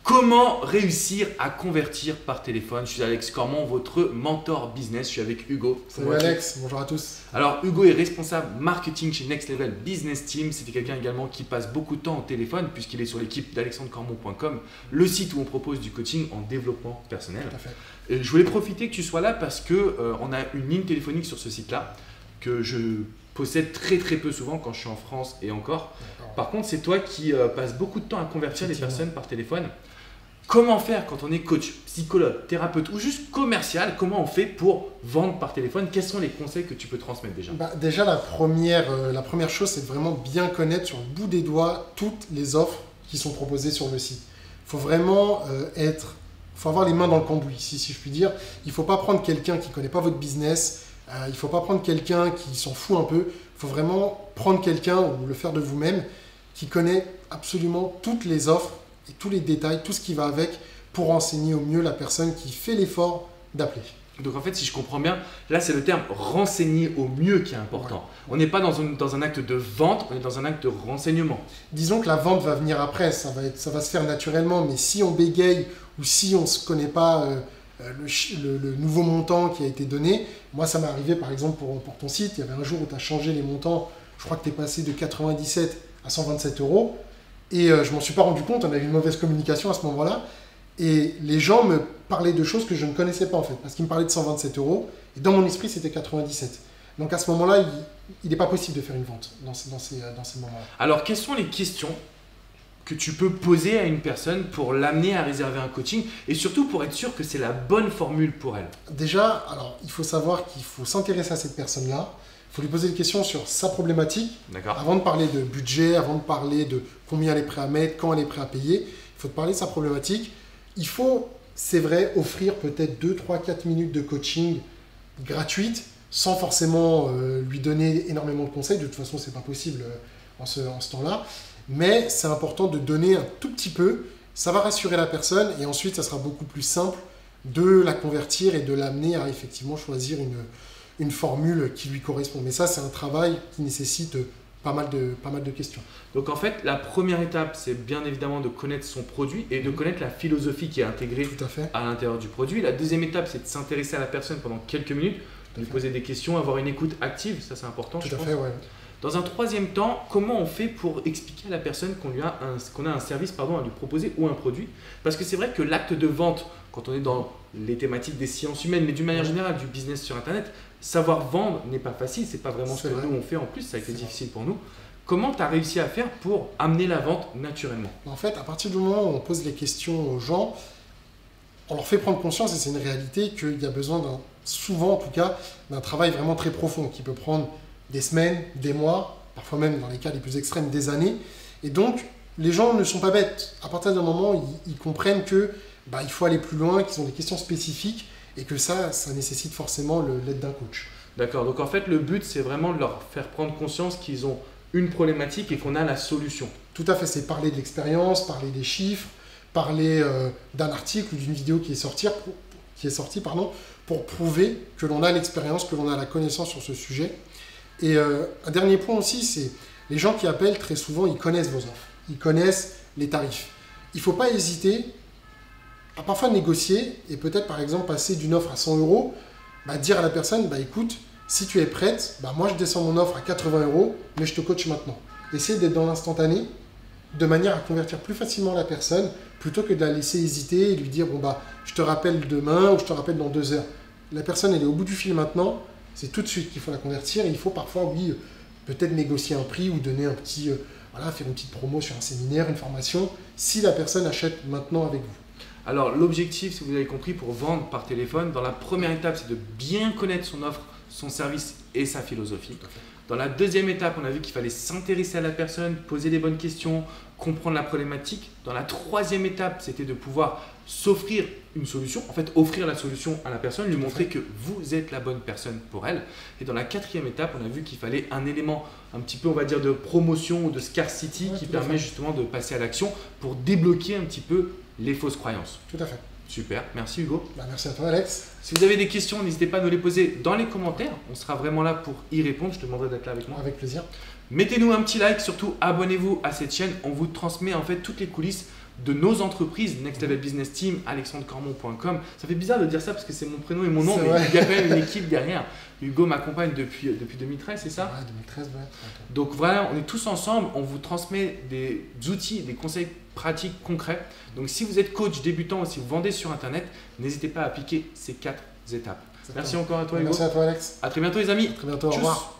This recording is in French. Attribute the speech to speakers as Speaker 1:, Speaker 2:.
Speaker 1: Comment réussir à convertir par téléphone? Je suis Alex Cormon, votre mentor business. Je suis avec Hugo.
Speaker 2: Salut Alex, bonjour à tous.
Speaker 1: Alors Hugo est responsable marketing chez Next Level Business Team. C'était quelqu'un également qui passe beaucoup de temps au téléphone puisqu'il est sur l'équipe d'alexandrecormon.com, le site où on propose du coaching en développement personnel.
Speaker 2: Tout à fait.
Speaker 1: Et je voulais profiter que tu sois là parce que on a une ligne téléphonique sur ce site-là que je possède très peu souvent quand je suis en France et encore. Par contre, c'est toi qui passes beaucoup de temps à convertir les personnes par téléphone. Comment faire quand on est coach, psychologue, thérapeute ou juste commercial? Comment on fait pour vendre par téléphone? Quels sont les conseils que tu peux transmettre déjà?
Speaker 2: Déjà, la première chose, c'est de vraiment bien connaître sur le bout des doigts toutes les offres qui sont proposées sur le site. Il faut vraiment faut avoir les mains dans le cambouis, si je puis dire. Il ne faut pas prendre quelqu'un qui ne connaît pas votre business. Il ne faut pas prendre quelqu'un qui s'en fout un peu. Il faut vraiment prendre quelqu'un ou le faire de vous-même qui connaît absolument toutes les offres et tous les détails, tout ce qui va avec pour renseigner au mieux la personne qui fait l'effort d'appeler.
Speaker 1: Donc en fait, si je comprends bien, là c'est le terme renseigner au mieux qui est important. Ouais. On n'est pas dans un acte de vente, on est dans un acte de renseignement.
Speaker 2: Disons que la vente va venir après, ça va se faire naturellement, mais si on bégaye ou si on ne se connaît pas le nouveau montant qui a été donné, moi ça m'est arrivé par exemple pour ton site, il y avait un jour où tu as changé les montants, je crois que tu es passé de 97 à 127 euros. Et je m'en suis pas rendu compte, on a eu une mauvaise communication à ce moment-là. Et les gens me parlaient de choses que je ne connaissais pas en fait, parce qu'ils me parlaient de 127 euros. Et dans mon esprit, c'était 97. Donc à ce moment-là, il n'est pas possible de faire une vente dans ces moments-là.
Speaker 1: Alors, quelles sont les questions que tu peux poser à une personne pour l'amener à réserver un coaching et surtout pour être sûr que c'est la bonne formule pour elle?
Speaker 2: Déjà, alors, il faut savoir qu'il faut s'intéresser à cette personne-là. Il faut lui poser des questions sur sa problématique. Avant de parler de budget, avant de parler de combien elle est prête à mettre, quand elle est prête à payer, il faut te parler de sa problématique. Il faut, c'est vrai, offrir peut-être 2, 3, 4 minutes de coaching gratuite sans forcément lui donner énormément de conseils. De toute façon, ce n'est pas possible en ce temps-là. Mais c'est important de donner un tout petit peu. Ça va rassurer la personne et ensuite, ça sera beaucoup plus simple de la convertir et de l'amener à effectivement choisir une formule qui lui correspond. Mais ça, c'est un travail qui nécessite pas mal de questions.
Speaker 1: Donc en fait, la première étape, c'est bien évidemment de connaître son produit et de connaître la philosophie qui est intégrée à l'intérieur du produit. La deuxième étape, c'est de s'intéresser à la personne pendant quelques minutes, de lui poser des questions, avoir une écoute active, ça c'est important.
Speaker 2: Tout à fait, ouais.
Speaker 1: Dans un troisième temps, comment on fait pour expliquer à la personne qu'on a un service à lui proposer ou un produit? Parce que c'est vrai que l'acte de vente, quand on est dans les thématiques des sciences humaines, mais d'une manière générale du business sur Internet, savoir vendre n'est pas facile, c'est pas vraiment ce que nous on fait en plus, ça a été difficile pour nous. Comment tu as réussi à faire pour amener la vente naturellement?
Speaker 2: En fait, à partir du moment où on pose les questions aux gens, on leur fait prendre conscience, et c'est une réalité, qu'il y a besoin souvent en tout cas, d'un travail vraiment très profond qui peut prendre des semaines, des mois, parfois même dans les cas les plus extrêmes des années. Et donc, les gens ne sont pas bêtes. À partir d'un moment, ils comprennent que il faut aller plus loin, qu'ils ont des questions spécifiques et que ça nécessite forcément l'aide d'un coach.
Speaker 1: D'accord, donc en fait, le but, c'est vraiment de leur faire prendre conscience qu'ils ont une problématique et qu'on a la solution.
Speaker 2: Tout à fait, c'est parler de l'expérience, parler des chiffres, parler d'un article ou d'une vidéo qui est sortie pour prouver que l'on a l'expérience, que l'on a la connaissance sur ce sujet. Et un dernier point aussi, c'est les gens qui appellent très souvent, ils connaissent vos offres, ils connaissent les tarifs. Il ne faut pas hésiter à parfois négocier et peut-être par exemple passer d'une offre à 100 euros, dire à la personne, écoute, si tu es prête, moi je descends mon offre à 80 euros, mais je te coach maintenant. Essayez d'être dans l'instantané de manière à convertir plus facilement la personne plutôt que de la laisser hésiter et lui dire je te rappelle demain ou je te rappelle dans 2 heures. La personne elle est au bout du fil maintenant. C'est tout de suite qu'il faut la convertir et il faut parfois, oui, peut-être négocier un prix ou donner faire une petite promo sur un séminaire, une formation, si la personne achète maintenant avec vous.
Speaker 1: Alors, l'objectif, si vous avez compris, pour vendre par téléphone, dans la première étape, c'est de bien connaître son offre, son service et sa philosophie. Dans la deuxième étape, on a vu qu'il fallait s'intéresser à la personne, poser les bonnes questions, comprendre la problématique. Dans la troisième étape, c'était de pouvoir s'offrir une solution, en fait offrir la solution à la personne, lui montrer que vous êtes la bonne personne pour elle. Et dans la quatrième étape, on a vu qu'il fallait un élément un petit peu, on va dire, de promotion ou de scarcity qui permet justement de passer à l'action pour débloquer un petit peu les fausses croyances.
Speaker 2: Tout à fait.
Speaker 1: Super, merci Hugo.
Speaker 2: Merci à toi Alex.
Speaker 1: Si vous avez des questions, n'hésitez pas à nous les poser dans les commentaires. On sera vraiment là pour y répondre. Je te demanderai d'être là avec moi.
Speaker 2: Avec plaisir.
Speaker 1: Mettez-nous un petit like, surtout abonnez-vous à cette chaîne. On vous transmet en fait toutes les coulisses de nos entreprises, Next Level Business Team, alexandrecormon.com. Ça fait bizarre de dire ça parce que c'est mon prénom et mon nom, mais il y a quand même une équipe derrière. Hugo m'accompagne depuis 2013, c'est ça?
Speaker 2: Ouais, 2013, ouais.
Speaker 1: Donc voilà, on est tous ensemble, on vous transmet des outils, des conseils pratiques concrets. Donc si vous êtes coach débutant ou si vous vendez sur Internet, n'hésitez pas à appliquer ces 4 étapes. Merci encore à toi Hugo.
Speaker 2: Merci à toi Alex.
Speaker 1: À très bientôt les amis.
Speaker 2: À très bientôt, au
Speaker 1: Tchuss.
Speaker 2: revoir.